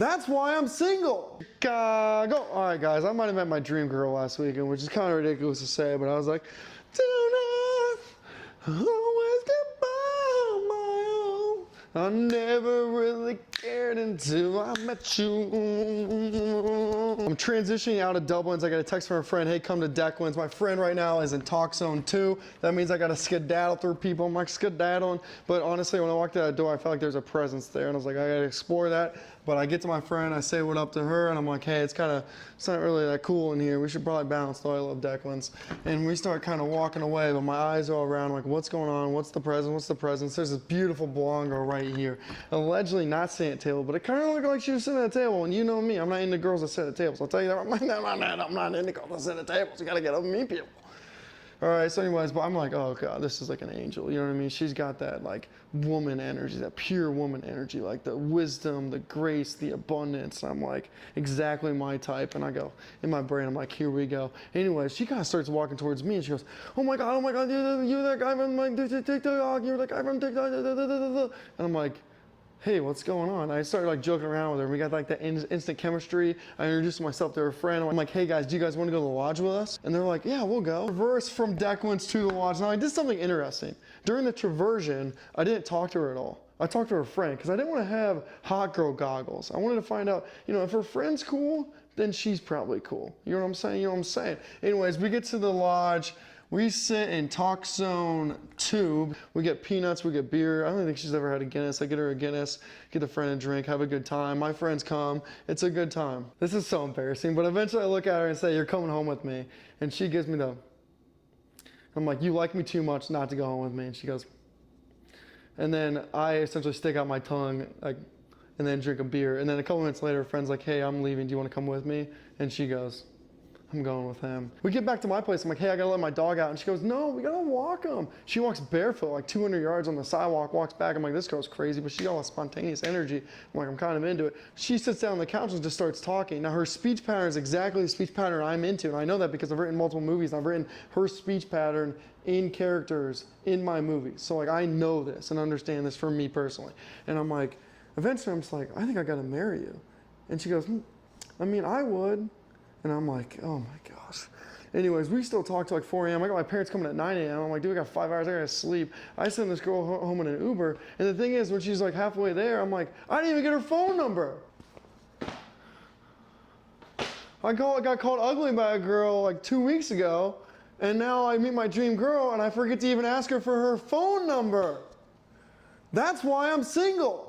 That's why I'm single. Chicago. All right, guys, I might have met my dream girl last weekend, which is kind of ridiculous to say, but I was like, do not always get by my own. I never really cared until I met you. I'm transitioning out of Dublin's. I got a text from a friend, hey, come to Declan's. My friend right now is in Talk Zone 2. That means I got to skedaddle through people. I'm like skedaddling. But honestly, when I walked out that door, I felt like there's a presence there. And I was like, I got to explore that. But I get to my friend, I say what up to her, and I'm like, hey, it's not really that cool in here. We should probably bounce, though I love Declan's. And we start kind of walking away, but my eyes are all around. I'm like, what's going on? What's the presence? What's the presence? There's this beautiful blonde girl right here. Allegedly not sitting at the table, but it kind of looked like she was sitting at the table. And you know me, I'm not into girls that sit at tables. I'll tell you that. I'm not into girls that sit at tables. You got to get up and meet people. All right, so anyways, but I'm like, oh God, this is like an angel, you know what I mean? She's got that like woman energy, that pure woman energy, like the wisdom, the grace, the abundance. I'm like, exactly my type. And I go, in my brain, I'm like, here we go. Anyways, she kind of starts walking towards me and she goes, oh my God, you're that guy from like TikTok, you're that guy from TikTok, and I'm like, hey, what's going on? I started like joking around with her. We got like that instant chemistry. I introduced myself to her friend. I'm like, hey guys, do you guys want to go to the lodge with us? And they're like, yeah, we'll go. Reverse from Declan's to the lodge. Now I did something interesting. During the traversion, I didn't talk to her at all. I talked to her friend because I didn't want to have hot girl goggles. I wanted to find out, you know, if her friend's cool, then she's probably cool. You know what I'm saying? You know what I'm saying? Anyways, we get to the lodge. We sit in Talk Zone 2. We get peanuts, we get beer. I don't think she's ever had a Guinness. I get her a Guinness, get the friend a drink, have a good time. My friends come. It's a good time. This is so embarrassing, but eventually I look at her and say, you're coming home with me. And she gives me the, I'm like, you like me too much not to go home with me. And she goes, and then I essentially stick out my tongue, like, and then drink a beer. And then a couple minutes later, her friend's like, hey, I'm leaving. Do you want to come with me? And she goes, I'm going with him. We get back to my place. I'm like, hey, I gotta let my dog out. And she goes, no, we gotta walk him. She walks barefoot, like 200 yards on the sidewalk, walks back. I'm like, this girl's crazy, but she got all spontaneous energy. I'm like, I'm kind of into it. She sits down on the couch and just starts talking. Now, her speech pattern is exactly the speech pattern I'm into. And I know that because I've written multiple movies. And I've written her speech pattern in characters in my movies. So, like, I know this and understand this for me personally. And I'm like, eventually, I'm just like, I think I gotta marry you. And she goes, I mean, I would. And I'm like, oh my gosh. Anyways, we still talk till like 4 a.m. I got my parents coming at 9 a.m. I'm like, dude, we got 5 hours, I gotta sleep. I send this girl home in an Uber. And the thing is, when she's like halfway there, I'm like, I didn't even get her phone number. I got called ugly by a girl like 2 weeks ago. And now I meet my dream girl and I forget to even ask her for her phone number. That's why I'm single.